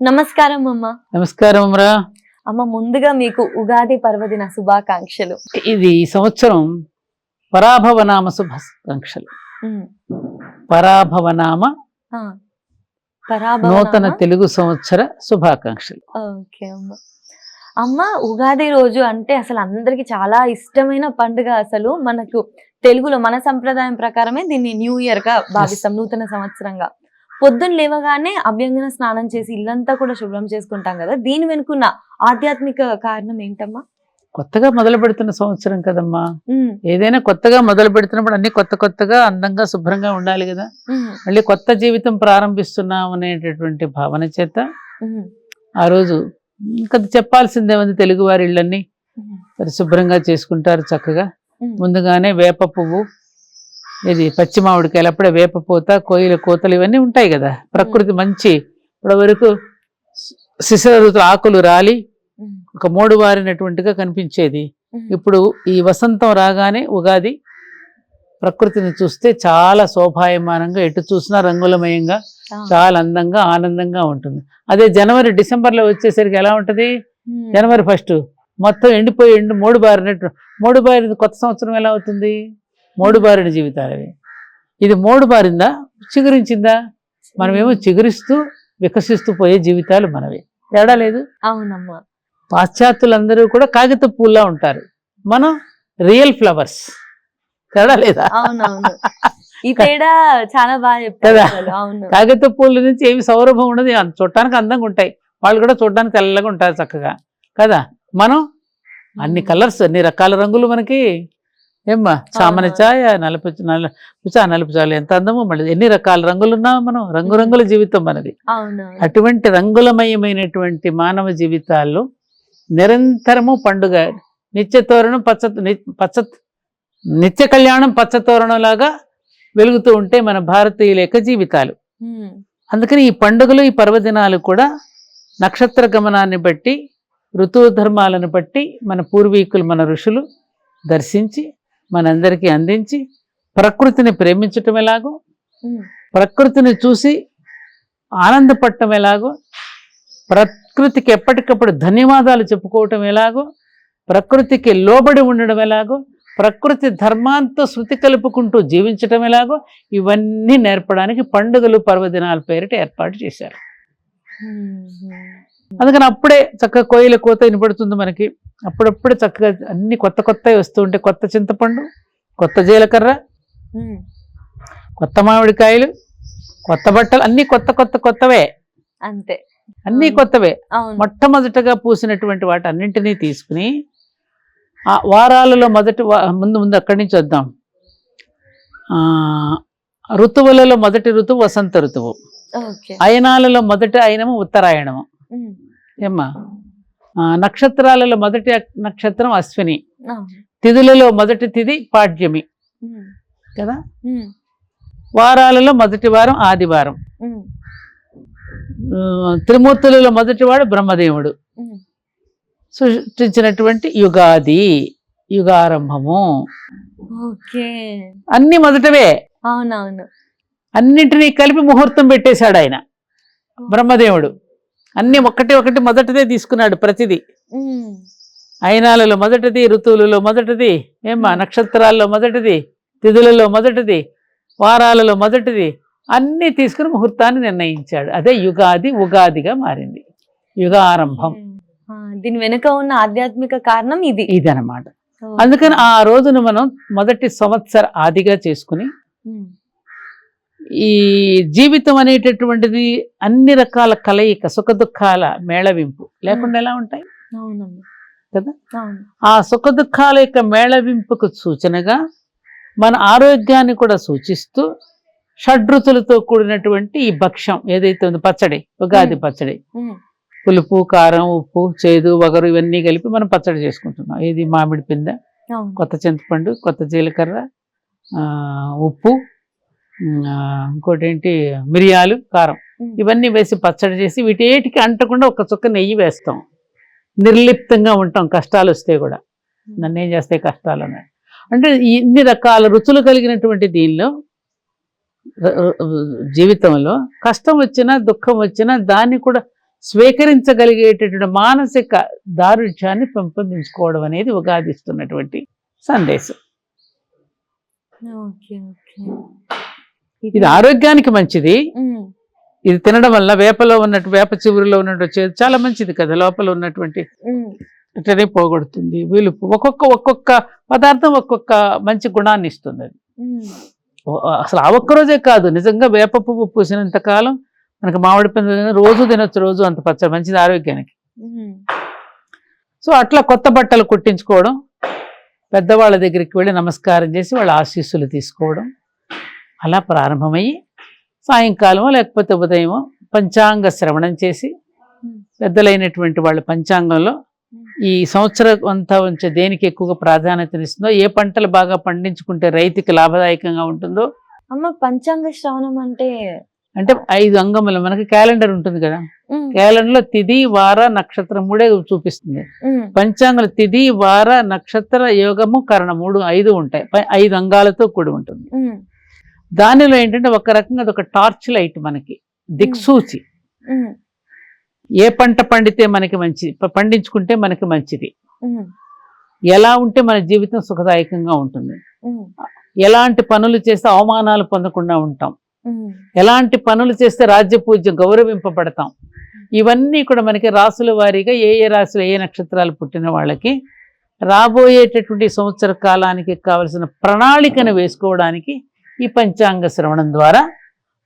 నమస్కారం అమ్మ. నమస్కారం రా. అమ్మ, ముందుగా మీకు ఉగాది పర్వదిన శుభాకాంక్షలు. ఇది ఈ సంవత్సరం పరాభవనామ శుభాకాంక్షలు. పరాభవనామ నూతన తెలుగు సంవత్సర శుభాకాంక్షలు. ఓకే అమ్మ. అమ్మ, ఉగాది రోజు అంటే అసలు అందరికి చాలా ఇష్టమైన పండుగ. అసలు మనకు తెలుగులో మన సంప్రదాయం ప్రకారమే దీన్ని న్యూ ఇయర్ గా భావిస్తాం, నూతన సంవత్సరంగా. పొద్దున్న లేవగానే అభ్యంగన స్నానం చేసి ఇల్లంతా కూడా శుభ్రం చేసుకుంటాం కదా, దీని వెనుకున్న ఆధ్యాత్మిక కారణం ఏంటమ్మా? కొత్తగా మొదలు పెడుతున్న సంవత్సరం కదమ్మా. ఏదైనా కొత్తగా మొదలు పెడుతున్నప్పుడు అన్ని కొత్తగా అందంగా శుభ్రంగా ఉండాలి కదా. మళ్ళీ కొత్త జీవితం ప్రారంభిస్తున్నాం అనేటటువంటి భావన చేత ఆ రోజు ఇంకా చెప్పాల్సిందేముంది, తెలుగు వారి ఇళ్ళన్నీ పరిశుభ్రంగా చేసుకుంటారు చక్కగా. ముందుగానే వేప పువ్వు, ఇది పచ్చి మామిడికాయలు, అప్పుడే వేపపూత, కోయిల కోతలు ఇవన్నీ ఉంటాయి కదా. ప్రకృతి మంచి ఇప్పటి వరకు శిశిర ఋతువు ఆకులు రాలి ఒక మోడు వారినటువంటిగా కనిపించేది. ఇప్పుడు ఈ వసంతం రాగానే ఉగాది ప్రకృతిని చూస్తే చాలా శోభాయమానంగా, ఎటు చూసినా రంగులమయంగా, చాలా అందంగా ఆనందంగా ఉంటుంది. అదే జనవరి డిసెంబర్లో వచ్చేసరికి ఎలా ఉంటుంది? జనవరి 1 మొత్తం ఎండిపోయి మోడు బారినట్టు. మోడు బారిన కొత్త సంవత్సరం ఎలా అవుతుంది? మోడు బారిన జీవితాలు అవి. ఇది మోడు బారిందా, చిగురించిందా? మనమేమో చిగురిస్తూ వికసిస్తూ పోయే జీవితాలు మనవి. తేడా లేదు. అవునమ్మా. పాశ్చాత్యులందరూ కూడా కాగిత పూల్లా ఉంటారు, మనం రియల్ ఫ్లవర్స్. తేడా లేదా? అవునవును, ఈ తేడా చాలా బాగా కదా. అవును, కాగిత పూల నుంచి ఏమి సౌరభం ఉండదు, చూడటానికి అందంగా ఉంటాయి, వాళ్ళు కూడా చూడడానికి తెల్లగా ఉంటారు చక్కగా కదా. మనం అన్ని కలర్స్, అన్ని రకాల రంగులు మనకి. ఏమ్మా, చామన ఛాయ, నలుపు చాలు, ఎంత అందమో. మళ్ళీ ఎన్ని రకాల రంగులున్నా మనం, రంగురంగుల జీవితం మనది. అటువంటి రంగులమయమైనటువంటి మానవ జీవితాల్లో నిరంతరము పండుగ, నిత్యతోరణం నిత్య కళ్యాణం పచ్చతోరణం లాగా వెలుగుతూ ఉంటే మన భారతీయుల యొక్క జీవితాలు. అందుకని ఈ పండుగలు, ఈ పర్వదినాలు కూడా నక్షత్ర గమనాన్ని బట్టి, ఋతువు ధర్మాలను బట్టి మన పూర్వీకులు, మన ఋషులు దర్శించి మనందరికీ అందించి, ప్రకృతిని ప్రేమించటం ఎలాగో, ప్రకృతిని చూసి ఆనందపడటం ఎలాగో, ప్రకృతికి ఎప్పటికప్పుడు ధన్యవాదాలు చెప్పుకోవటం ఎలాగో, ప్రకృతికి లోబడి ఉండడం ఎలాగో, ప్రకృతి ధర్మాంతో శృతి కలుపుకుంటూ జీవించటం ఎలాగో, ఇవన్నీ నేర్పడానికి పండుగలు, పర్వదినాల పేరిట ఏర్పాటు చేశారు. అందుకని అప్పుడే చక్కగా కోయిల కోత వినపడుతుంది మనకి. అప్పుడప్పుడే చక్కగా అన్ని కొత్తవి వస్తూ ఉంటే, కొత్త చింతపండు, కొత్త జీలకర్ర, కొత్త మామిడికాయలు, కొత్త బట్టలు, అన్ని కొత్తవే. అంతే, అన్నీ కొత్తవే. మొట్టమొదటగా పూసినటువంటి వాటి అన్నింటినీ తీసుకుని ఆ వారాలలో ముందు అక్కడి నుంచి వద్దాం. ఋతువులలో మొదటి ఋతువు వసంత ఋతువు, అయనాలలో మొదటి అయనము ఉత్తరాయణము. ఏమ్మా, నక్షత్రాలలో మొదటి నక్షత్రం అశ్విని, తిథులలో మొదటి తిథి పాడ్యమి కదా. వారాలలో మొదటి వారం ఆదివారం, త్రిమూర్తులలో మొదటివాడు బ్రహ్మదేవుడు సృష్టించినటువంటి యుగాది, యుగారంభము. అన్ని మొదటవే. అవునవును, అన్నింటినీ కలిపి ముహూర్తం పెట్టేశాడు ఆయన బ్రహ్మదేవుడు. అన్ని ఒకటి మొదటిదే తీసుకున్నాడు ప్రతిదీ. అయనాలలో మొదటిది, ఋతువులలో మొదటిది, ఏమ్మా, నక్షత్రాల్లో మొదటిది, తిథులలో మొదటిది, వారాలలో మొదటిది, అన్నీ తీసుకుని ముహూర్తాన్ని నిర్ణయించాడు. అదే యుగాది, ఉగాదిగా మారింది, యుగారంభం. దీని వెనుక ఉన్న ఆధ్యాత్మిక కారణం ఇదనమాట. అందుకని ఆ రోజును మనం మొదటి సంవత్సర ఆదిగా చేసుకుని, ఈ జీవితం అనేటటువంటిది అన్ని రకాల కలయిక, సుఖ దుఃఖాల మేళవింపు లేకుండా ఎలా ఉంటాయి కదా. ఆ సుఖ దుఃఖాల యొక్క మేళవింపుకు సూచనగా మన ఆరోగ్యాన్ని కూడా సూచిస్తూ, షడ్రుతులతో కూడినటువంటి ఈ భక్ష్యం ఏదైతే ఉందో, పచ్చడి, ఉగాది పచ్చడి, పులుపు, కారం, ఉప్పు, చేదు, వగరు ఇవన్నీ కలిపి మనం పచ్చడి చేసుకుంటున్నాం. ఇది మామిడి పింద, కొత్త చింతపండు, కొత్త జీలకర్ర, ఉప్పు, ఇంకోటి ఏంటి, మిరియాలు, కారం, ఇవన్నీ వేసి పచ్చడి చేసి వీటేటికి అంటకుండా ఒక చుక్క నెయ్యి వేస్తాం. నిర్లిప్తంగా ఉంటాం కష్టాలు వస్తే కూడా. నన్నేం చేస్తాయి కష్టాలు అన్నాడు. అంటే ఇన్ని రకాల రుచులు కలిగినటువంటి దీనిలో జీవితంలో కష్టం వచ్చినా దుఃఖం వచ్చినా దాన్ని కూడా స్వీకరించగలిగేటటువంటి మానసిక దారుఢ్యాన్ని పెంపొందించుకోవడం అనేది ఉగాది ఇస్తున్నటువంటి సందేశం. Okay okay. ఇది ఆరోగ్యానికి మంచిది. ఇది తినడం వల్ల వేప చిగురులో ఉన్నట్టు చాలా మంచిది కదా, లోపల ఉన్నటువంటి ఇట్లనే పోగొడుతుంది. వీలుపు ఒక్కొక్క పదార్థం ఒక్కొక్క మంచి గుణాన్ని ఇస్తుంది. అది అసలు ఆ ఒక్కరోజే కాదు, నిజంగా వేప పువ్వు పూసినంత కాలం మనకి మామిడి పండు రోజు తినొచ్చు, రోజు అంత పచ్చడి మంచిది ఆరోగ్యానికి. సో అట్లా కొత్త బట్టలు కుట్టించుకోవడం, పెద్దవాళ్ళ దగ్గరికి వెళ్ళి నమస్కారం చేసి వాళ్ళ ఆశీస్సులు తీసుకోవడం, అలా ప్రారంభమయ్యి సాయంకాలమో లేకపోతే ఉదయమో పంచాంగ శ్రవణం చేసి పెద్దలైనటువంటి వాళ్ళ పంచాంగంలో ఈ సంవత్సరం అంతా ఉంచే దేనికి ఎక్కువగా ప్రాధాన్యతనిస్తుందో, ఏ పంటలు బాగా పండించుకుంటే రైతుకి లాభదాయకంగా ఉంటుందో. అమ్మ పంచాంగ శ్రవణం అంటే 5 అంగములు మనకి క్యాలెండర్ ఉంటుంది కదా, క్యాలెండర్ లో తిథి వార నక్షత్రం 3 చూపిస్తుంది. పంచాంగంలో తిథి వార నక్షత్ర యోగము కరణం 5 ఉంటాయి, 5 అంగాలతో కూడి ఉంటుంది. దానిలో ఏంటంటే ఒక రకంగా అదొక టార్చ్ లైట్, మనకి దిక్సూచి. ఏ పంట పండితే మనకి మంచిది, పండించుకుంటే మనకి మంచిది, ఎలా ఉంటే మన జీవితం సుఖదాయకంగా ఉంటుంది, ఎలాంటి పనులు చేస్తే అవమానాలు పొందకుండా ఉంటాం, ఎలాంటి పనులు చేస్తే రాజ్యపూజ్యం గౌరవింపబడతాం, ఇవన్నీ కూడా మనకి రాసుల వారీగా ఏ రాశులు ఏ నక్షత్రాలు పుట్టిన వాళ్ళకి రాబోయేటటువంటి సంవత్సర కాలానికి కావలసిన ప్రణాళికను వేసుకోవడానికి ఈ పంచాంగ శ్రవణం ద్వారా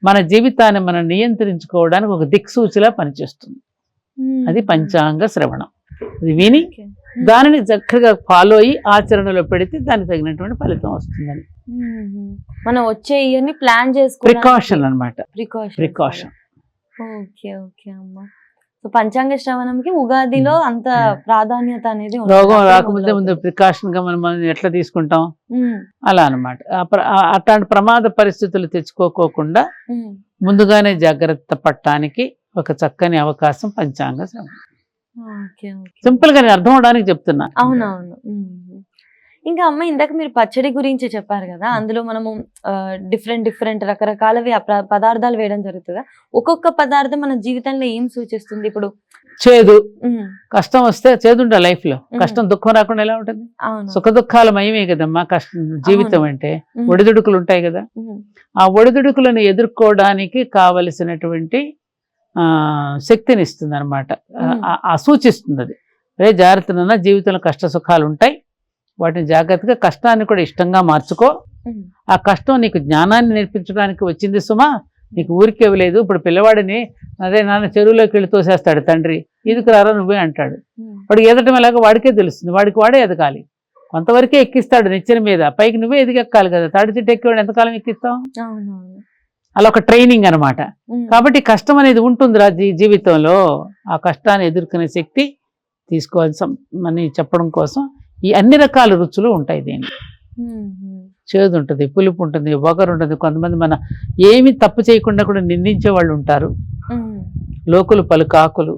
మన జీవితాన్ని మనం నియంత్రించుకోవడానికి ఒక దిక్సూచిలా పనిచేస్తుంది. అది పంచాంగ శ్రవణం. అది విని దానిని చక్కగా ఫాలో అయ్యి ఆచరణలో పెడితే దానికి తగినటువంటి ఫలితం వస్తుందని. మనం వచ్చే ఇయర్ని ప్లాన్ చేసుకో, ప్రికాషన్ అన్నమాట, ప్రికాషన్. ఓకే ఓకే అమ్మ. సో పంచాంగ శ్రవణంకి ఉగాదిలో అంత ప్రాధాన్యత అనేది రోగం రాకముందే ముందు ప్రికాషన్ గా మనం ఎట్లా తీసుకుంటాం అలా అన్నమాట. అట్లాంటి ప్రమాద పరిస్థితులు తెచ్చుకోకుండా ముందుగానే జాగ్రత్త పడటానికి ఒక చక్కని అవకాశం పంచాంగ శ్రవణం. సింపుల్ గా అర్థం అవడానికి చెప్తున్నా. అవునవును. ఇంకా అమ్మ ఇందాక మీరు పచ్చడి గురించి చెప్పారు కదా, అందులో మనము డిఫరెంట్ రకరకాలవి పదార్థాలు వేయడం జరుగుతుందా? ఒక్కొక్క పదార్థం మన జీవితంలో ఏం సూచిస్తుంది? ఇప్పుడు చేదు, కష్టం వస్తే చేదు ఉండాలి లైఫ్ లో, కష్టం దుఃఖం రాకుండా ఎలా ఉంటుంది? సుఖ దుఃఖాల మయమే కదమ్మా కష్టం, జీవితం అంటే ఒడిదుడుకులు ఉంటాయి కదా. ఆ ఒడిదుడుకులను ఎదుర్కోవడానికి కావలసినటువంటి శక్తిని ఇస్తుంది అనమాట, సూచిస్తుంది. అది అదే జాగ్రత్తనన్నా జీవితంలో కష్ట సుఖాలు ఉంటాయి, వాటిని జాగ్రత్తగా కష్టాన్ని కూడా ఇష్టంగా మార్చుకో. ఆ కష్టం నీకు జ్ఞానాన్ని నేర్పించడానికి వచ్చింది సుమా, నీకు ఊరికి ఇవ్వలేదు. ఇప్పుడు పిల్లవాడిని అదే నాన్న చెరువులోకి వెళ్ళి తోసేస్తాడు తండ్రి, ఇదికి రారా నువ్వే అంటాడు. వాడికి ఎదటం ఎలాగో వాడికే తెలుస్తుంది, వాడే ఎదగాలి. కొంతవరకే ఎక్కిస్తాడు నిచ్చెన మీద, పైకి నువ్వే ఎదిగెక్కాలి కదా. తాడి చెట్టు ఎక్కేవాడు ఎంతకాలం ఎక్కిస్తాం? అలా ఒక ట్రైనింగ్ అనమాట. కాబట్టి కష్టం అనేది ఉంటుందిరా జీవితంలో, ఆ కష్టాన్ని ఎదుర్కొనే శక్తి తీసుకోవాల్సి చెప్పడం కోసం ఈ అన్ని రకాల రుచులు ఉంటాయి. దీన్ని చేదు ఉంటుంది, పులుపు ఉంటుంది, వగరు ఉంటుంది. కొంతమంది మన ఏమి తప్పు చేయకుండా కూడా నిందించే వాళ్ళు ఉంటారు, లోకులు పలుకాకులు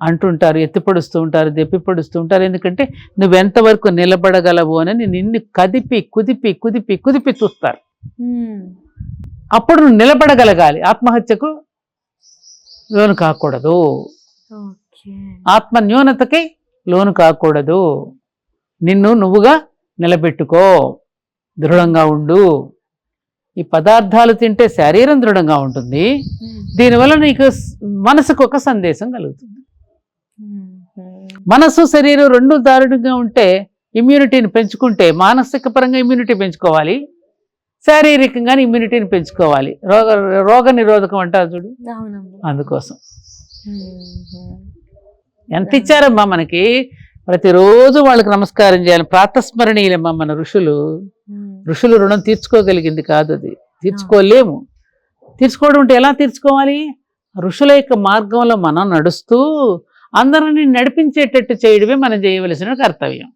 అంటుంటారు, ఎత్తిపడుస్తూ ఉంటారు, దెప్పిపడుస్తూ ఉంటారు. ఎందుకంటే నువ్వెంతవరకు నిలబడగలవు అని నిన్ను కదిపి కుదిపి కుదిపి కుదిపి చూస్తారు. అప్పుడు నువ్వు నిలబడగలగాలి, ఆత్మహత్యకు లోను కాకూడదు, ఆత్మ న్యూనతకి లోను కాకూడదు. నిన్ను నువ్వుగా నిలబెట్టుకో, దృఢంగా ఉండు. ఈ పదార్థాలు తింటే శరీరం దృఢంగా ఉంటుంది, దీనివల్ల నీకు మనసుకు ఒక సందేశం కలుగుతుంది. మనసు శరీరం రెండు దారుణంగా ఉంటే ఇమ్యూనిటీని పెంచుకుంటే, మానసిక పరంగా ఇమ్యూనిటీ పెంచుకోవాలి, శారీరకంగా ఇమ్యూనిటీని పెంచుకోవాలి. రోగ నిరోధకం అంటారు చూడు, అందుకోసం. ఎంత ఇచ్చారమ్మా మనకి, ప్రతిరోజు వాళ్ళకి నమస్కారం చేయాలి. ప్రాతస్మరణీయులమ్మా మన ఋషులు. రుణం తీర్చుకోగలిగింది కాదు, అది తీర్చుకోలేము. తీర్చుకోవడం అంటే ఎలా తీర్చుకోవాలి? ఋషుల యొక్క మార్గంలో మనం నడుస్తూ అందరినీ నడిపించేటట్టు చేయడమే మనం చేయవలసిన కర్తవ్యం.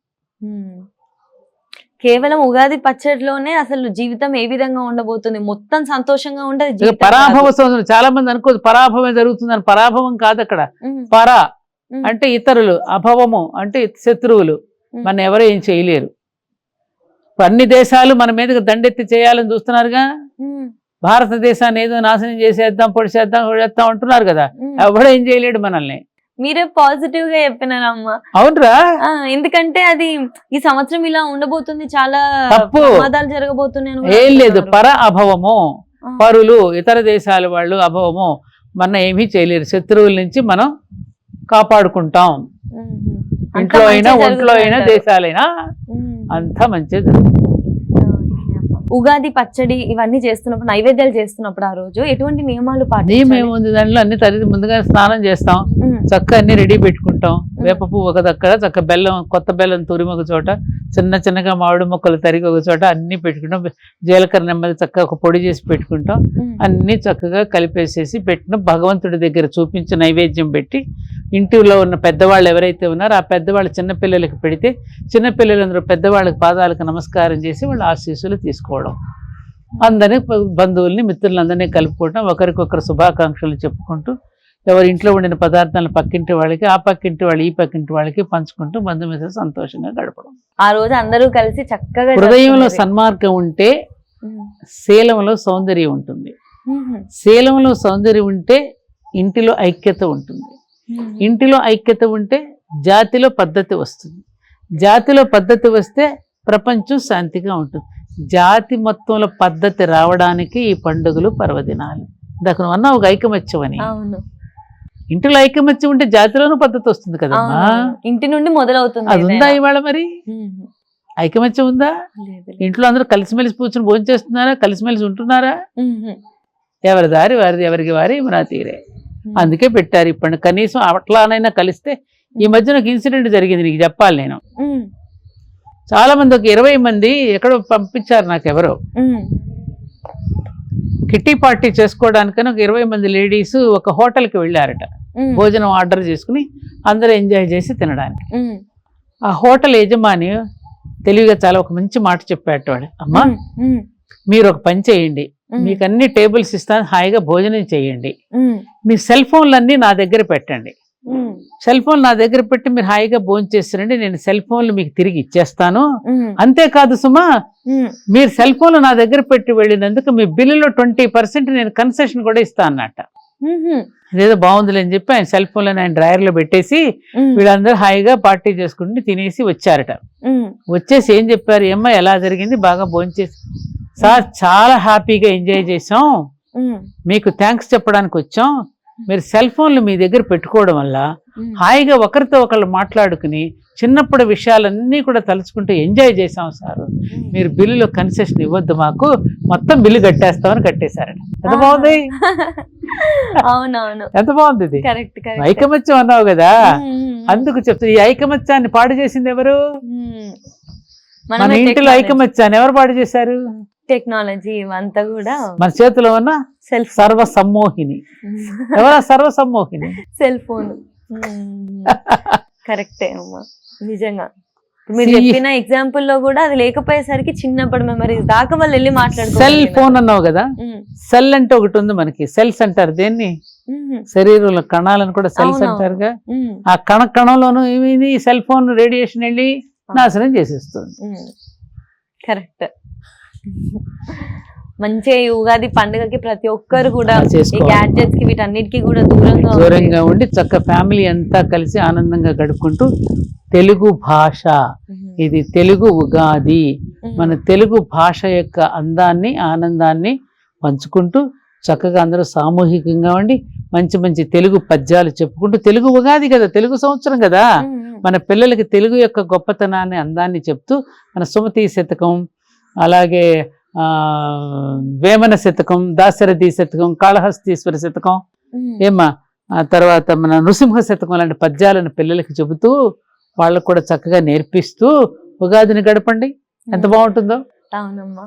కేవలం ఉగాది పచ్చడిలోనే అసలు జీవితం ఏ విధంగా ఉండబోతుంది, మొత్తం సంతోషంగా ఉండదు. పరాభవ సంవత్సరం చాలా మంది అనుకోదు పరాభవమే జరుగుతుందని. పరాభవం కాదు అక్కడ. పరా అంటే ఇతరులు, అభవము అంటే శత్రువులు, మన ఎవరు ఏం చేయలేరు. అన్ని దేశాలు మన మీదకి దండెత్తి చేయాలని చూస్తున్నారుగా. భారతదేశాన్ని ఏదో నాశనం చేసేద్దాం పొడిచేద్దాం అంటున్నారు కదా, ఎవడో ఏం చేయలేడు మనల్ని. మీరే పాజిటివ్ గా చెప్పినారమ్మా. అవునరా, ఎందుకంటే అది ఈ సంవత్సరం ఇలా ఉండబోతుంది, చాలా తప్పు, ప్రమాదాలు జరగబోతున్నాయి. ఏం లేదు, పర అభవము, పరులు ఇతర దేశాల వాళ్ళు అభవము మన ఏమీ చేయలేరు. శత్రువుల నుంచి మనం కాపాడుకుంటాం. ఇంట్లో అయినా ఒంట్లో అయినా దేశాలైనా అంతా మంచిది. ఉగాది పచ్చడి ఇవన్నీ చేస్తున్నప్పుడు, నైవేద్యాలు చేస్తున్నప్పుడు ఆ రోజు ఎటువంటి నియమాలు ఏముంది దాంట్లో, అన్ని తల్లి ముందుగా స్నానం చేస్తాం, చక్క అన్ని రెడీ పెట్టుకుంటాం. వేప పువ్వు ఒక దగ్గర, చక్క బెల్లం, కొత్త బెల్లం తురిమి ఒక చోట, చిన్నగా మామిడి మొక్కలు తరిగి ఒక చోట అన్ని పెట్టుకుంటాం. జీలకర్ర నెమ్మది చక్కగా ఒక పొడి చేసి పెట్టుకుంటాం. అన్ని చక్కగా కలిపేసేసి పెట్టిన భగవంతుడి దగ్గర చూపించి నైవేద్యం పెట్టి, ఇంటిలో ఉన్న పెద్దవాళ్ళు ఎవరైతే ఉన్నారో ఆ పెద్దవాళ్ళు చిన్నపిల్లలకి పెడితే, చిన్నపిల్లలందరూ పెద్దవాళ్ళకి పాదాలకు నమస్కారం చేసి వాళ్ళ ఆశీస్సులు తీసుకోవడం, అందరినీ బంధువుల్ని మిత్రులందరినీ కలుపుకోవడం, ఒకరికొకరు శుభాకాంక్షలు చెప్పుకుంటూ ఎవరి ఇంట్లో ఉండిన పదార్థాలను పక్కింటి వాళ్ళకి, ఆ పక్కింటి వాళ్ళు ఈ పక్కింటి వాళ్ళకి పంచుకుంటూ బంధుమిత్రులు సంతోషంగా గడపడం. ఆ రోజు అందరూ కలిసి చక్కగా, హృదయంలో సన్మార్గం ఉంటే శీలంలో సౌందర్యం ఉంటుంది, శీలంలో సౌందర్యం ఉంటే ఇంటిలో ఐక్యత ఉంటుంది, ఇంటిలో ఐక్యత ఉంటే జాతిలో పద్ధతి వస్తుంది, జాతిలో పద్ధతి వస్తే ప్రపంచం శాంతిగా ఉంటుంది. జాతి మొత్తంలో పద్ధతి రావడానికి ఈ పండుగలు పర్వదినాలు. ఇందాక నువ్వు అన్నా ఒక ఐకమత్యం అని. ఇంటిలో ఐకమత్యం ఉంటే జాతిలోనూ పద్ధతి వస్తుంది కదమ్మా, ఇంటి నుండి మొదలవుతుంది. అది ఉందా ఇవాళ? మరి ఐకమత్యం ఉందా? ఇంట్లో అందరూ కలిసిమెలిసి కూర్చొని భోజనం చేస్తున్నారా? కలిసిమెలిసి ఉంటున్నారా? ఎవరి దారి వారిది, ఎవరికి వారి మన తీరే. అందుకే పెట్టారు ఈ పండుగ. కనీసం అట్లానైనా కలిస్తే. ఈ మధ్యన ఒక ఇన్సిడెంట్ జరిగింది, నీకు చెప్పాలి నేను. చాలా మంది, ఒక 20 మంది ఎక్కడో పంపించారు నాకు ఎవరో, కిట్టి పార్టీ చేసుకోవడానికని ఒక 20 మంది లేడీస్ ఒక హోటల్కి వెళ్ళారట, భోజనం ఆర్డర్ చేసుకుని అందరూ ఎంజాయ్ చేసి తినడానికి. ఆ హోటల్ యజమాని తెలివిగా చాలా ఒక మంచి మాట చెప్పాడు వాడు, అమ్మా మీరు ఒక పని చేయండి, మీకు అన్ని టేబుల్స్ ఇస్తాను, హాయిగా భోజనం చేయండి, మీ సెల్ ఫోన్లన్నీ నా దగ్గర పెట్టండి, సెల్ ఫోన్ నా దగ్గర పెట్టి మీరు హాయిగా భోజనం చేస్తారండి, నేను సెల్ ఫోన్లు మీకు తిరిగి ఇచ్చేస్తాను. అంతేకాదు సుమా, మీరు సెల్ ఫోన్లు నా దగ్గర పెట్టి వెళ్ళినందుకు మీ బిల్లులో 20% నేను కన్సెషన్ కూడా ఇస్తా అన్నట్ట. అదేదో బాగుందిలే అని చెప్పి ఆయన సెల్ ఫోన్లను ఆయన డ్రాయర్లో పెట్టేసి వీళ్ళందరూ హాయిగా పార్టీ చేసుకుంటూ తినేసి వచ్చారట. వచ్చేసి ఏం చెప్పారు, ఏమ్మా ఎలా జరిగింది, బాగా భోజనం చేసి, సార్ చాలా హ్యాపీగా ఎంజాయ్ చేసాం, మీకు థ్యాంక్స్ చెప్పడానికి వచ్చాం, మీరు సెల్ ఫోన్లు మీ దగ్గర పెట్టుకోవడం వల్ల హాయిగా ఒకరితో ఒకళ్ళు మాట్లాడుకుని చిన్నప్పుడు విషయాలన్నీ కూడా తలుచుకుంటూ ఎంజాయ్ చేసాం సార్, మీరు బిల్లులో కన్సెషన్ ఇవ్వద్దు, మాకు మొత్తం బిల్లు కట్టేస్తామని కట్టేశారట. ఎంత బాగుంది, అవునవును, ఎంత బాగుంది ఇది. ఐకమత్యం అన్నావు కదా, అందుకు చెప్తా. ఈ ఐకమత్యాన్ని పాడు చేసింది ఎవరు? మన ఇంటిలో ఐకమత్యాన్ని ఎవరు పాడు చేశారు? టెక్నాలజీ ఇవంతా కూడా మన చేతిలో ఉన్న సర్వ సమ్మోహిని. ఎవరా సర్వ సమ్మోహిని? Cell phone. కరెక్టే అమ్మా, నిజంగా. మీరు చెప్పిన ఎగ్జాంపుల్ లో కూడా అది లేకపోయేసరికి చిన్నప్పటి మెమరీస్ దాకా వాళ్ళు వెళ్ళి మాట్లాడుతారు. సెల్ ఫోన్ అన్నావు కదా, సెల్ అంటే ఒకటి ఉంది మనకి. సెల్స్ అంటారు దేన్ని? శరీరంలో కణాలను కూడా సెల్స్ అంటారుగా. ఆ కణంలోనూ ఏమైంది, సెల్ ఫోన్ రేడియేషన్ వెళ్ళి నాశనం చేసేస్తుంది. కరెక్ట్. మంచిగా ఈ ఉగాది పండుగకి ప్రతి ఒక్కరు కూడా గ్యాడ్జెట్స్ కి వీటన్నిటికీ కూడా దూరంగా ఉండి చక్క ఫ్యామిలీ అంతా కలిసి ఆనందంగా గడుపుకుంటూ, తెలుగు భాష ఇది, తెలుగు ఉగాది, మన తెలుగు భాష యొక్క అందాన్ని ఆనందాన్ని పంచుకుంటూ చక్కగా అందరూ సామూహికంగా ఉండి మంచి మంచి తెలుగు పద్యాలు చెప్పుకుంటూ, తెలుగు ఉగాది కదా, తెలుగు సంవత్సరం కదా, మన పిల్లలకి తెలుగు యొక్క గొప్పతనాన్ని అందాన్ని చెప్తూ మన సుమతి శతకం, అలాగే వేమన శతకం, దాశరథి శతకం, కాళహస్తీశ్వర శతకం, ఏమా ఆ తర్వాత మన నృసింహ శతకం లాంటి పద్యాలను పిల్లలకి చెబుతూ వాళ్ళకు కూడా చక్కగా నేర్పిస్తూ ఉగాదిని గడపండి. ఎంత బాగుంటుందో. అవునమ్మా.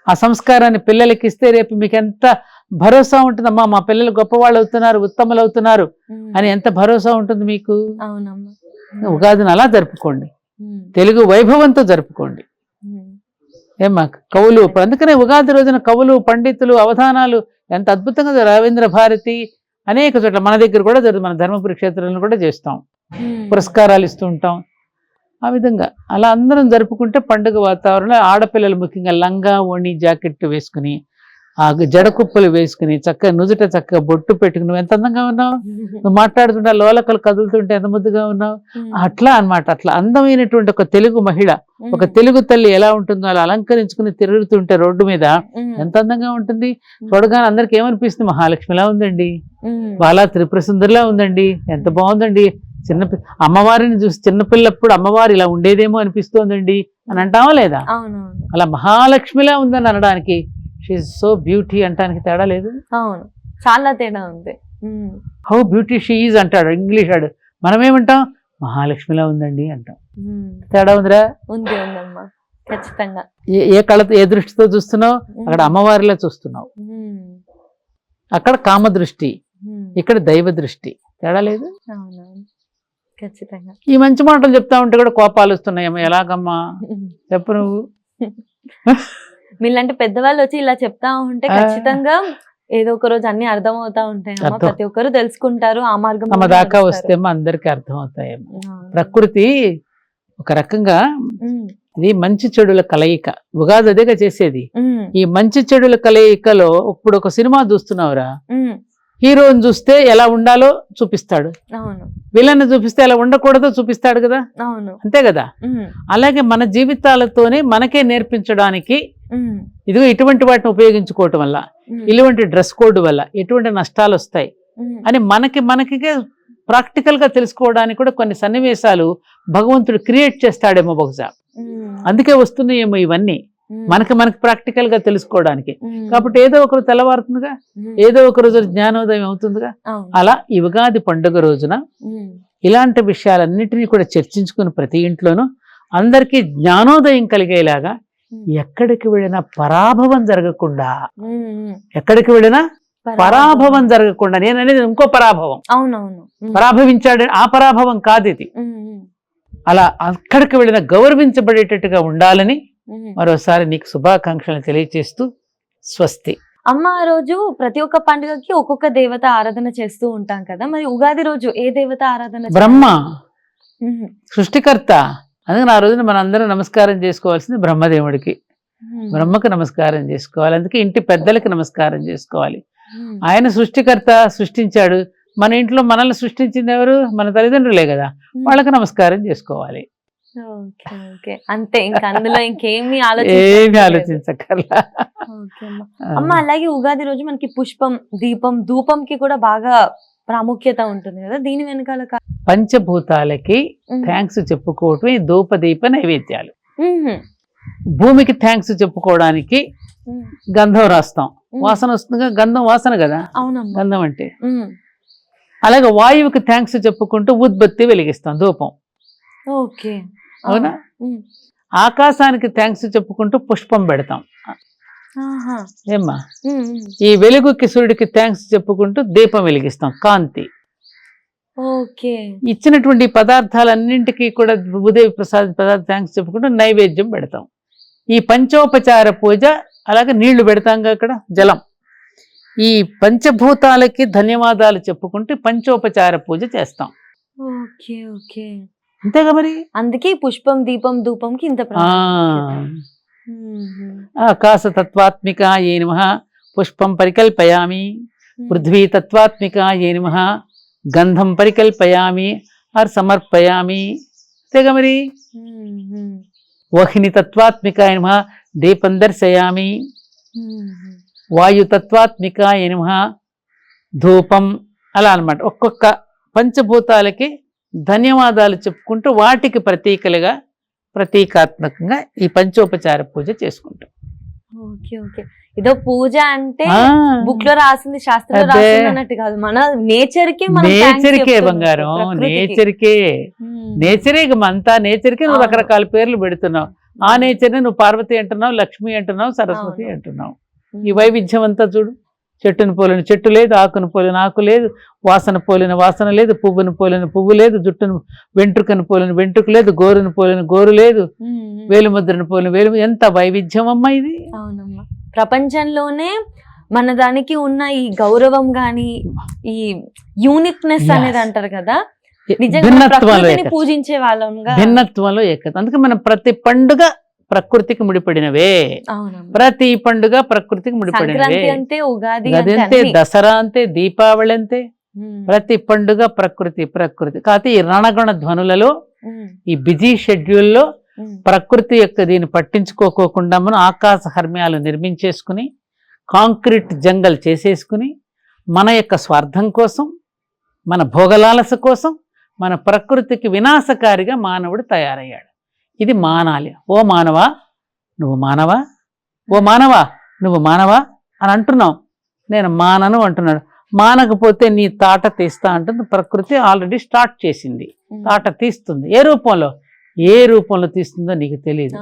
ఆ సంస్కారాన్ని పిల్లలకి ఇస్తే రేపు మీకు ఎంత భరోసా ఉంటుందమ్మా, మా పిల్లలు గొప్పవాళ్ళు అవుతున్నారు, ఉత్తములు అవుతున్నారు అని ఎంత భరోసా ఉంటుంది మీకు. ఉగాదిని అలా జరుపుకోండి, తెలుగు వైభవంతో జరుపుకోండి. ఏమా కవులు, అందుకనే ఉగాది రోజున కవులు, పండితులు, అవధానాలు ఎంత అద్భుతంగా రవీంద్ర భారతి అనేక చోట్ల మన దగ్గర కూడా జరుగుతుంది. మన ధర్మపురి క్షేత్రంలో కూడా చేస్తాం, పురస్కారాలు ఇస్తూ ఉంటాం. ఆ విధంగా అలా అందరం జరుపుకుంటే పండుగ వాతావరణంలో ఆడపిల్లలు ముఖ్యంగా లంగా ఓణి జాకెట్ వేసుకుని ఆ జడ కుప్పలు వేసుకుని చక్కగా నుదుట చక్కగా బొట్టు పెట్టుకుని నువ్వు ఎంత అందంగా ఉన్నావు, నువ్వు మాట్లాడుతుంటే లోలకలు కదులుతుంటే ఎంత ముద్దుగా ఉన్నావు. అట్లా అన్నమాట. అట్లా అందమైనటువంటి ఒక తెలుగు మహిళ, ఒక తెలుగు తల్లి ఎలా ఉంటుందో అలా అలంకరించుకుని తిరుగుతుంటే రోడ్డు మీద ఎంత అందంగా ఉంటుంది. చూడగానే అందరికి ఏమనిపిస్తుంది, మహాలక్ష్మిలా ఉందండి, బాలా త్రిపుర సుందరిలా ఉందండి, ఎంత బాగుందండి, అమ్మవారిని చూసి చిన్నపిల్లప్పుడు అమ్మవారు ఇలా ఉండేదేమో అనిపిస్తోందండి అని అంటావా లేదా? అలా మహాలక్ష్మిలా ఉందని అనడానికి షీఈ్ సో బ్యూటీ అంటానికి తేడా లేదు. అవును, చాలా తేడా ఉంది. హౌ బ్యూటీ షీ ఈజ్ అంటాడు ఇంగ్లీష్ వాడు, మనం ఏమంటాం మహాలక్ష్మిలా ఉందండి అంటాం. తేడా ఉందిరా? ఉంది, ఉందమ్మా, ఖచ్చితంగా. ఏ కళతో ఏ దృష్టితో చూస్తున్నావు, అక్కడ అమ్మవారిలా చూస్తున్నావు. అక్కడ కామ దృష్టి, ఇక్కడ దైవ దృష్టి. తేడా లేదు? ఖచ్చితంగా. ఈ మంచి మాటలు చెప్తా ఉంటే కూడా కోపాలు వస్తున్నాయమ్మా, ఎలాగమ్మా చెప్పు నువ్వు. మీలాంటి పెద్దవాళ్ళు వచ్చి ఇలా చెప్తా ఉంటే ఖచ్చితంగా ఏదో ఒక రోజు అన్ని అర్థం అవుతా ఉంటాయి, ప్రతి ఒక్కరు తెలుసుకుంటారు, ఆ మార్గం తమ దాకా వస్తేమో అందరికి అర్థం అవుతాయేమో. ప్రకృతి ఒక రకంగా ఇది మంచి చెడుల కలయిక. ఉగాది అదేగా చేసేది. ఈ మంచి చెడుల కలయికలో ఇప్పుడు ఒక సినిమా చూస్తున్నావురా, హీరోని చూస్తే ఎలా ఉండాలో చూపిస్తాడు, విలన్ చూపిస్తే ఎలా ఉండకూడదో చూపిస్తాడు కదా, అంతే కదా. అలాగే మన జీవితాలతోనే మనకే నేర్పించడానికి ఇదిగో ఇటువంటి వాటిని ఉపయోగించుకోవటం వల్ల, ఇటువంటి డ్రెస్ కోడ్ వల్ల ఎటువంటి నష్టాలు వస్తాయి అని మనకి ప్రాక్టికల్ గా తెలుసుకోవడానికి కూడా కొన్ని సన్నివేశాలు భగవంతుడు క్రియేట్ చేస్తాడేమో బహుశా, అందుకే వస్తున్నాయేమో ఇవన్నీ మనకి ప్రాక్టికల్ గా తెలుసుకోవడానికి. కాబట్టి ఏదో ఒకరు తెల్లవారుతుందిగా, ఏదో ఒక రోజు జ్ఞానోదయం అవుతుందిగా. అలా ఈ ఉగాది పండుగ రోజున ఇలాంటి విషయాలన్నిటినీ కూడా చర్చించుకుని ప్రతి ఇంట్లోనూ అందరికీ జ్ఞానోదయం కలిగేలాగా, ఎక్కడికి వెళ్ళినా పరాభవం జరగకుండా, ఎక్కడికి వెళ్ళినా పరాభవం జరగకుండా, నేననేది ఇంకో పరాభవం, పరాభవించాడు ఆ పరాభవం కాదు ఇది. అలా అక్కడికి వెళ్ళినా గౌరవించబడేటట్టుగా ఉండాలని మరోసారి నీకు శుభాకాంక్షలు తెలియజేస్తూ స్వస్తి. అమ్మ, ఆ రోజు ప్రతి ఒక్క పండుగకి ఒక్కొక్క దేవత ఆరాధన చేస్తూ ఉంటాం కదా, మరి ఉగాది రోజు ఏ దేవత ఆరాధన? బ్రహ్మ, సృష్టికర్త. అందుకని ఆ రోజున మనందరం నమస్కారం చేసుకోవాల్సింది బ్రహ్మదేవుడికి. బ్రహ్మకు నమస్కారం చేసుకోవాలి, అందుకే ఇంటి పెద్దలకి నమస్కారం చేసుకోవాలి. ఆయన సృష్టికర్త, సృష్టించాడు. మన ఇంట్లో మనల్ని సృష్టించింది ఎవరు? మన తల్లిదండ్రులే కదా, వాళ్ళకి నమస్కారం చేసుకోవాలి. అంతే, ఇంకా అందులో ఇంకేమి ఆలోచించక్కర్లా. అమ్మ, అలాగే ఉగాది రోజు మనకి పుష్పం, దీపం, ధూపంకి కూడా బాగా ప్రాముఖ్యత ఉంటుంది కదా, దీని వెనకాల పంచభూతాలకి థ్యాంక్స్ చెప్పుకోవటమే ధూప దీప నైవేద్యాలు. భూమికి థ్యాంక్స్ చెప్పుకోవడానికి గంధం రాస్తాం, వాసన వస్తుందిగా, గంధం వాసన కదా గంధం అంటే. అలాగే వాయువుకి థ్యాంక్స్ చెప్పుకుంటూ ఉద్బత్తి వెలిగిస్తాం, ధూపం. అవునా? ఆకాశానికి థ్యాంక్స్ చెప్పుకుంటూ పుష్పం పెడతాం. ఏమ్మా, ఈ వెలుగుకి సూర్యుడికి థ్యాంక్స్ చెప్పుకుంటూ దీపం వెలిగిస్తాం, కాంతి. ఇచ్చినటువంటి పదార్థాలన్నింటికి కూడా భూదేవి ప్రసాద్ పదార్థ థ్యాంక్స్ చెప్పుకుంటూ నైవేద్యం పెడతాం. ఈ పంచోపచార పూజ, అలాగే నీళ్లు పెడతాం అక్కడ, జలం. ఈ పంచభూతాలకి ధన్యవాదాలు చెప్పుకుంటూ పంచోపచార పూజ చేస్తాం. అంతేగా మరి. అందుకే పుష్పం, దీపం, ధూపంకి ఇంత ఆకాశ తత్వాత్మికాయే నమః పుష్పం పరికల్పయామి, పృథ్వీ తత్వాత్మికాయే నమః గంధం పరికల్పయామి ఆర్ సమర్పయామి. అంతేగా మరి. వహ్ని తత్వాత్మికాయ నమః దీపం దర్శయామి, వాయు తత్వాత్మికాయ నమః ధూపం. అలా అన్నమాట. ఒక్కొక్క పంచభూతాలకి ధన్యవాదాలు చెప్పుకుంటూ వాటికి ప్రతీకలుగా, ప్రతీకాత్మకంగా ఈ పంచోపచార పూజ చేసుకుంటాం. ఇదో పూజ అంటే బుక్ లో రాసింది, శాస్త్రంలో రాసింది అన్నట్టు కాదు, మన నేచర్కే బంగారం, నేచరే అంతా. నేచర్కే నువ్వు రకరకాల పేర్లు పెడుతున్నావు. ఆ నేచర్ని నువ్వు పార్వతి అంటున్నావు, లక్ష్మి అంటున్నావు, సరస్వతి అంటున్నావు. ఈ వైవిధ్యం అంతా చూడు. చెట్టును పోలిన చెట్టు లేదు, ఆకును పోలిన ఆకు లేదు, వాసన పోలిన వాసన లేదు, పువ్వును పోలిన పువ్వు లేదు, జుట్టును వెంట్రుకను పోలిన వెంట్రుక లేదు, గోరును పోలిన గోరు లేదు, వేలుముద్రను పోలిన వేలు. ఎంత వైవిధ్యం అమ్మా ఇది. అవునమ్మా, ప్రపంచంలోనే మన దానికి ఉన్న ఈ గౌరవం గాని, ఈ యూనిక్నెస్ అనేది అంటారు కదా, పూజించే వాళ్ళంగా, భిన్నత్వంలో ఏకత. అందుకే మనం ప్రతి పండుగ ప్రకృతికి ముడిపడినవే. ప్రతి పండుగ ప్రకృతికి ముడిపడినవే. అదంతే, దసరా అంతే, దీపావళి అంతే, ప్రతి పండుగ ప్రకృతి. కాకపోతే ఈ రణగణ ధ్వనులలో, ఈ బిజీ షెడ్యూల్లో ప్రకృతి యొక్క దీన్ని పట్టించుకోకుండా మనం ఆకాశ హర్మ్యాలు నిర్మించేసుకుని, కాంక్రీట్ జంగల్ చేసేసుకుని, మన యొక్క స్వార్థం కోసం, మన భోగలాలస కోసం, మన ప్రకృతికి వినాశకారిగా మానవుడు తయారయ్యాడు. ఇది మానాలి. ఓ మానవా నువ్వు మానవా, ఓ మానవా నువ్వు మానవా అని అంటున్నావు. నేను మానను అంటున్నాడు. మానకపోతే నీ తాట తీస్తా అంటుంది ప్రకృతి. ఆల్రెడీ స్టార్ట్ చేసింది, తాట తీస్తుంది. ఏ రూపంలో తీస్తుందో నీకు తెలియదు.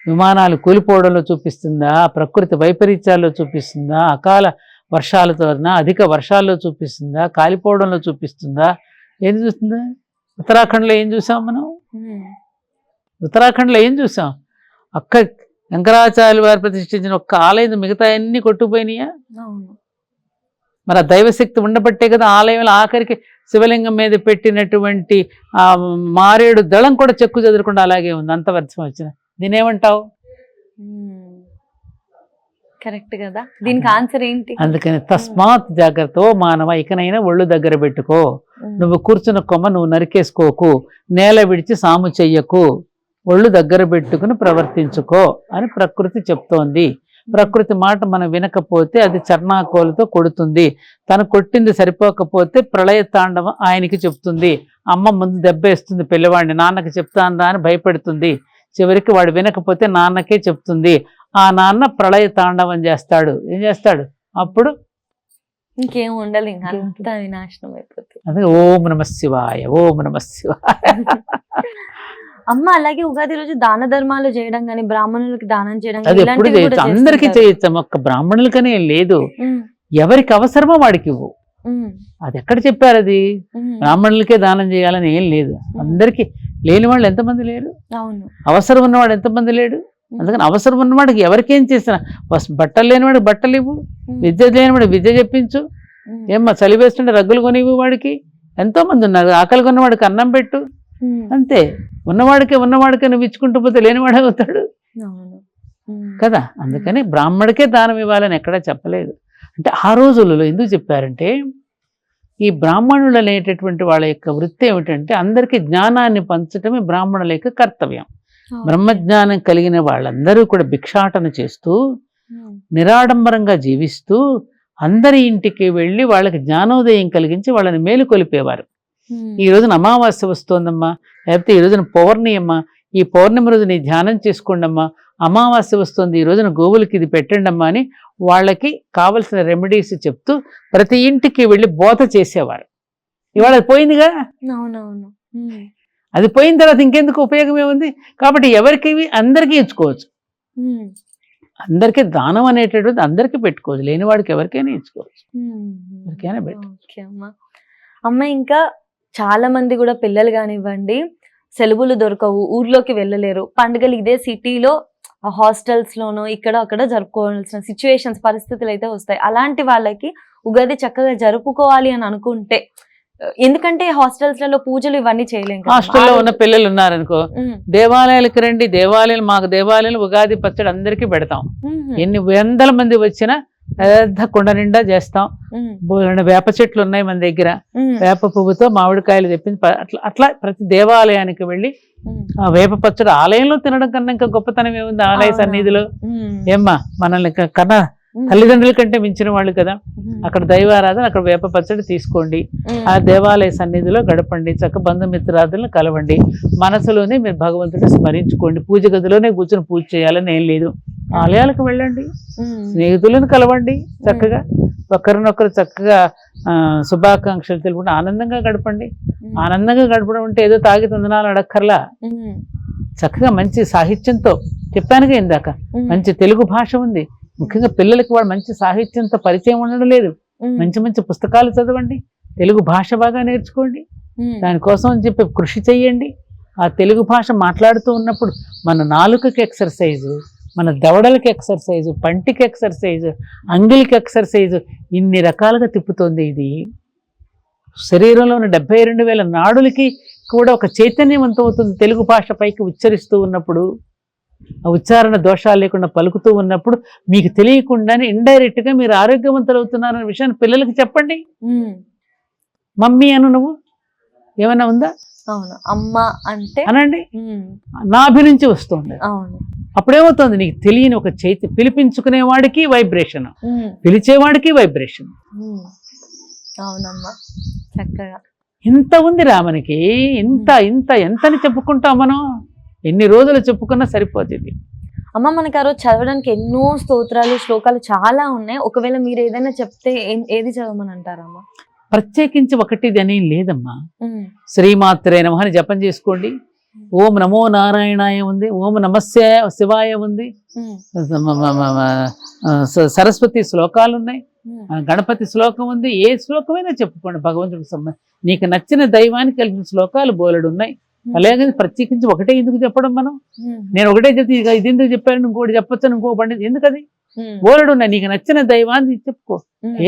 విమానాలు కూలిపోవడంలో చూపిస్తుందా, ప్రకృతి వైపరీత్యాల్లో చూపిస్తుందా, అకాల వర్షాలతో అధిక వర్షాల్లో చూపిస్తుందా, కాలిపోవడంలో చూపిస్తుందా, ఏం చూస్తుందా? ఉత్తరాఖండ్లో ఏం చూసాం మనం? ఉత్తరాఖండ్లో ఏం చూసాం? అక్క శంకరాచార్యులు వారు ప్రతిష్ఠించిన ఒక్క ఆలయం, మిగతా అన్ని కొట్టుకుపోయినాయా? మరి ఆ దైవశక్తి ఉండబట్టే కదా ఆలయంలో ఆఖరికి శివలింగం మీద పెట్టినటువంటి ఆ మారేడు దళం కూడా చెక్కు చెదరకుండా అలాగే ఉంది. అంత వర్షం వచ్చిన దీని ఏమంటావు? కరెక్ట్ కదా. దీనికి ఆన్సర్ ఏంటి? అందుకని తస్మాత్ జాగ్రత్త, ఓ మానవ ఇకనైనా ఒళ్ళు దగ్గర పెట్టుకో. నువ్వు కూర్చున్న కొమ్మ నువ్వు నరికేసుకోకు, నేల విడిచి సాము చెయ్యకు, ఒళ్ళు దగ్గర పెట్టుకుని ప్రవర్తించుకో అని ప్రకృతి చెప్తోంది. ప్రకృతి మాట మనం వినకపోతే అది చర్నాకోలతో కొడుతుంది. తను కొట్టింది సరిపోకపోతే ప్రళయ తాండవం ఆయనకి చెప్తుంది. అమ్మ ముందు దెబ్బేస్తుంది పిల్లవాడిని, నాన్నకి చెప్తాందా అని భయపెడుతుంది. చివరికి వాడు వినకపోతే నాన్నకే చెప్తుంది. ఆ నాన్న ప్రళయ తాండవం చేస్తాడు. ఏం చేస్తాడు? అప్పుడు ఇంకేం ఉండదు, ఇంకా వినాశనం అయిపోతుంది. అదే ఓం నమ శివాయ, ఓం నమ శివాయ. అమ్మ అలాగే ఉగాది రోజు దాన ధర్మాలు చేయడం కానీ, బ్రాహ్మణులకి దానం చేయడం, అది ఎప్పుడు చేయొచ్చు, అందరికీ చేయొచ్చు. ఒక్క బ్రాహ్మణులకనే లేదు, ఎవరికి అవసరమో వాడికి ఇవ్వు. అది ఎక్కడ చెప్పారు? అది బ్రాహ్మణులకే దానం చేయాలని ఏం లేదు. అందరికీ. లేని వాళ్ళు ఎంతమంది లేరు? అవసరం ఉన్నవాడు ఎంతమంది లేడు? అందుకని అవసరం ఉన్నవాడికి ఎవరికేం చేసినా, బట్టలు లేనివాడికి బట్టలు ఇవ్వు, విద్య లేనివాడు విద్య చెప్పించు. ఏమ్మా చలి వేస్తుంటే రగ్గులు కొనివ్వు. వాడికి ఎంతో మంది ఉన్నారు. ఆకలి కొన్నవాడికి అన్నం పెట్టు. అంతే. ఉన్నవాడికే నువ్వు ఇచ్చుకుంటూ పోతే లేనివాడే అవుతాడు కదా. అందుకని బ్రాహ్మడికే దానం ఇవ్వాలని ఎక్కడా చెప్పలేదు. అంటే ఆ రోజులలో ఎందుకు చెప్పారంటే, ఈ బ్రాహ్మణులు అనేటటువంటి వాళ్ళ యొక్క వృత్తి ఏమిటంటే అందరికీ జ్ఞానాన్ని పంచటమే బ్రాహ్మణుల యొక్క కర్తవ్యం. బ్రహ్మజ్ఞానం కలిగిన వాళ్ళందరూ కూడా భిక్షాటన చేస్తూ నిరాడంబరంగా జీవిస్తూ అందరి ఇంటికి వెళ్ళి వాళ్ళకి జ్ఞానోదయం కలిగించి వాళ్ళని మేలుకొలిపేవారు. ఈ రోజున అమావాస్య వస్తోందమ్మా, లేకపోతే ఈ రోజున పౌర్ణమి అమ్మా, ఈ పౌర్ణమి రోజు నీ ధ్యానం చేసుకోండమ్మా, అమావాస్య వస్తుంది ఈ రోజున గోవులకి ఇది పెట్టండి అమ్మా అని వాళ్ళకి కావలసిన రెమెడీస్ చెప్తూ ప్రతి ఇంటికి వెళ్ళి బోధ చేసేవారు. ఇవాళ అది పోయిందిగా. అది పోయిన తర్వాత ఇంకెందుకు ఉపయోగం ఏముంది? కాబట్టి ఎవరికి అందరికీ ఇచ్చుకోవచ్చు. అందరికీ దానం అనేటటువంటి అందరికీ పెట్టుకోవచ్చు. లేని వాడికి ఎవరికైనా ఇచ్చుకోవచ్చు, ఎవరికైనా పెట్టు. అమ్మ ఇంకా చాలా మంది కూడా పిల్లలు కానివ్వండి, సెలవులు దొరకవు, ఊర్లోకి వెళ్ళలేరు, పండుగలు ఇదే సిటీలో హాస్టల్స్ లోనో ఇక్కడ అక్కడ జరుపుకోవాల్సిన సిచ్యువేషన్స్, పరిస్థితులు అయితే వస్తాయి. అలాంటి వాళ్ళకి ఉగాది చక్కగా జరుపుకోవాలి అని అనుకుంటే, ఎందుకంటే హాస్టల్స్ లలో పూజలు ఇవన్నీ చేయలేము. హాస్టల్లో ఉన్న పిల్లలు ఉన్నారనుకో, దేవాలయాలకు రండి, మాకు దేవాలయాలు ఉగాది పచ్చడి అందరికీ పెడతాం. ఎన్ని వందల మంది వచ్చినా పెద్ద కుండ నిండా చేస్తాం. వేప చెట్లు ఉన్నాయి మన దగ్గర, వేప పువ్వుతో మామిడికాయలు తెప్పించి అట్లా ప్రతి దేవాలయానికి వెళ్ళి ఆ వేప పచ్చడి ఆలయంలో తినడం కన్నా ఇంకా గొప్పతనం ఏముంది? ఆలయ సన్నిధిలో ఏమ్మా, మనల్ని కన్నా తల్లిదండ్రుల కంటే మించిన వాళ్ళు కదా. అక్కడ దైవారాధన, అక్కడ వేప పచ్చడి తీసుకోండి, ఆ దేవాలయ సన్నిధిలో గడపండి, చక్క బంధుమిత్రాదులను కలవండి, మనసులోనే మీరు భగవంతుడిని స్మరించుకోండి. పూజ గదిలోనే కూర్చొని పూజ చేయాలని ఏం లేదు. ఆలయాలకు వెళ్ళండి, స్నేహితులను కలవండి, చక్కగా ఒకరినొకరు చక్కగా శుభాకాంక్షలు తెలుపుకుంటూ ఆనందంగా గడపండి. ఆనందంగా గడపడం అంటే ఏదో తాగి తందనాలు అడక్కర్లా, చక్కగా మంచి సాహిత్యంతో, చెప్పానుగా ఇందాక మంచి తెలుగు భాష ఉంది. ముఖ్యంగా పిల్లలకి వాడు మంచి సాహిత్యంతో పరిచయం ఉండడం లేదు. మంచి మంచి పుస్తకాలు చదవండి, తెలుగు భాష బాగా నేర్చుకోండి, దానికోసం అని చెప్పి కృషి చెయ్యండి. ఆ తెలుగు భాష మాట్లాడుతూ ఉన్నప్పుడు మన నాలుకకి ఎక్సర్సైజు, మన దవడలకి ఎక్సర్సైజు, పంటికి ఎక్సర్సైజు, అంగిలికి ఎక్సర్సైజు, ఇన్ని రకాలుగా తిప్పుతోంది. ఇది శరీరంలో ఉన్న 72,000 నాడులకి కూడా ఒక చైతన్యవంతం అవుతుంది తెలుగు భాష పైకి ఉచ్చరిస్తూ ఉన్నప్పుడు. ఆ ఉచ్చారణ దోషాలు లేకుండా పలుకుతూ ఉన్నప్పుడు మీకు తెలియకుండానే ఇండైరెక్ట్ గా మీరు ఆరోగ్యవంతులు అవుతున్నారనే విషయాన్ని పిల్లలకి చెప్పండి. మమ్మీ అను, నువ్వు ఏమైనా ఉందా అవును, అమ్మ అంటే అనండి. నాభి నుంచి వస్తుంది. అవును, అప్పుడేమవుతుంది, నీకు తెలియని ఒక చైతి, పిలిపించుకునే వాడికి వైబ్రేషన్, పిలిచేవాడికి వైబ్రేషన్. అవునమ్మా, చక్కగా ఇంత ఉంది రామనికి. ఇంత ఇంత ఎంతని చెప్పుకుంటాం మనం, ఎన్ని రోజులు చెప్పుకున్నా సరిపోతుంది. అమ్మ మనకి ఆ రోజు చదవడానికి ఎన్నో స్తోత్రాలు శ్లోకాలు చాలా ఉన్నాయి. ఒకవేళ మీరు ఏదైనా చెప్తే ఏది చదవమని అంటారమ్మా? ప్రత్యేకించి ఒకటిది అని లేదమ్మా. శ్రీమాత్రే నమః అని జపం చేసుకోండి. ఓం నమో నారాయణాయ ఉంది, ఓం నమస్య శివాయ ఉంది, సరస్వతి శ్లోకాలు ఉన్నాయి, గణపతి శ్లోకం ఉంది. ఏ శ్లోకమైనా చెప్పుకోండి భగవంతుడికి సంబంధించి. నీకు నచ్చిన దైవానికి కలిసిన శ్లోకాలు బోలెడు ఉన్నాయి. అలాగే ప్రత్యేకించి ఒకటే ఎందుకు చెప్పడం మనం? నేను ఒకటే చెప్తే ఇది ఎందుకు చెప్పాను, ఇంకోటి చెప్పొచ్చు, ఇంకో పండితు ఎందుకు? అది బోలెడు ఉన్నాయి. నీకు నచ్చిన దైవాన్ని చెప్పుకో.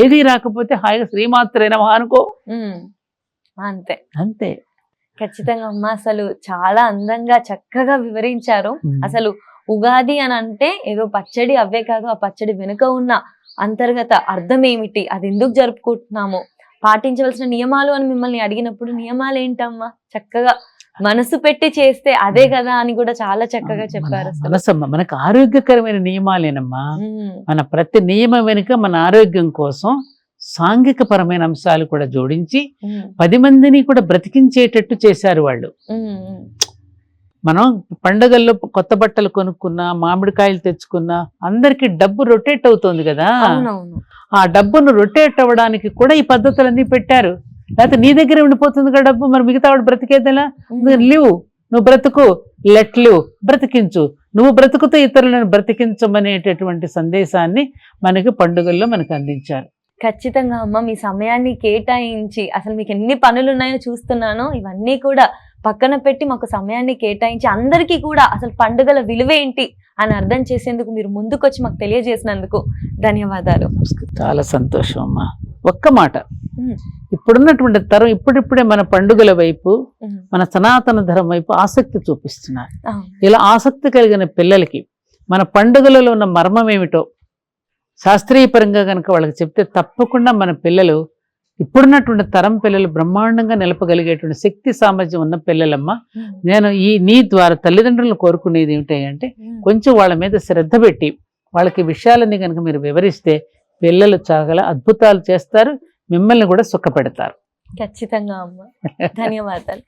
ఏది రాకపోతే హాయిగా శ్రీమాత్రే నమః అనుకో. అంతే అంతే. ఖచ్చితంగా అమ్మ, అసలు చాలా అందంగా చక్కగా వివరించారు. అసలు ఉగాది అని అంటే ఏదో పచ్చడి అవే కాదు, ఆ పచ్చడి వెనుక ఉన్న అంతర్గత అర్థం ఏమిటి, అది ఎందుకు జరుపుకుంటున్నాము, పాటించవలసిన నియమాలు అని మిమ్మల్ని అడిగినప్పుడు నియమాలు ఏంటమ్మా చక్కగా మనసు పెట్టి చేస్తే అదే కదా అని కూడా చాలా చక్కగా చెప్పారు. మనసమ్మ మనకు ఆరోగ్యకరమైన నియమాలేనమ్మా. మన ప్రతి నియమం వెనుక మన ఆరోగ్యం కోసం సాంఘిక పరమైన అంశాలు కూడా జోడించి 10 మందిని కూడా బ్రతికించేటట్టు చేశారు వాళ్ళు. మనం పండుగల్లో కొత్త బట్టలు కొనుక్కున్నా, మామిడికాయలు తెచ్చుకున్నా, అందరికి డబ్బు రొటేట్ అవుతుంది కదా. ఆ డబ్బును రొటేట్ అవ్వడానికి కూడా ఈ పద్ధతులన్నీ పెట్టారు. లేకపోతే నీ దగ్గర ఉండిపోతుంది కదా డబ్బు, మరి మిగతా వాడు బ్రతికేదలా? లివ్, నువ్వు బ్రతుకు, లెట్ లివ్, బ్రతికించు, నువ్వు బ్రతుకుతూ ఇతరులను బ్రతికించమనేటటువంటి సందేశాన్ని మనకి పండుగల్లో మనకు అందించారు. ఖచ్చితంగా అమ్మ, మీ సమయాన్ని కేటాయించి, అసలు మీకు ఎన్ని పనులు ఉన్నాయో చూస్తున్నానో, ఇవన్నీ కూడా పక్కన పెట్టి మాకు సమయాన్ని కేటాయించి అందరికీ కూడా అసలు పండుగల విలువ ఏంటి అని అర్థం చేసేందుకు మీరు ముందుకొచ్చి మాకు తెలియజేసినందుకు ధన్యవాదాలు. చాలా సంతోషం అమ్మా. ఒక్క మాట, ఇప్పుడున్నటువంటి తరం ఇప్పుడిప్పుడే మన పండుగల వైపు, మన సనాతన ధర్మం వైపు ఆసక్తి చూపిస్తున్నారు. ఇలా ఆసక్తి కలిగిన పిల్లలకి మన పండుగలలో ఉన్న మర్మం ఏమిటో శాస్త్రీయపరంగా కనుక వాళ్ళకి చెప్తే తప్పకుండా మన పిల్లలు, ఇప్పుడున్నటువంటి తరం పిల్లలు బ్రహ్మాండంగా నిలపగలిగేటువంటి శక్తి సామర్థ్యం ఉన్న పిల్లలమ్మ. నేను నీ ద్వారా తల్లిదండ్రులను కోరుకునేది ఏమిటంటే, కొంచెం వాళ్ళ మీద శ్రద్ధ పెట్టి వాళ్ళకి విషయాలన్నీ కనుక మీరు వివరిస్తే పిల్లలు చాలా అద్భుతాలు చేస్తారు, మిమ్మల్ని కూడా సుఖపెడతారు. ఖచ్చితంగా అమ్మ, ధన్యవాదాలు.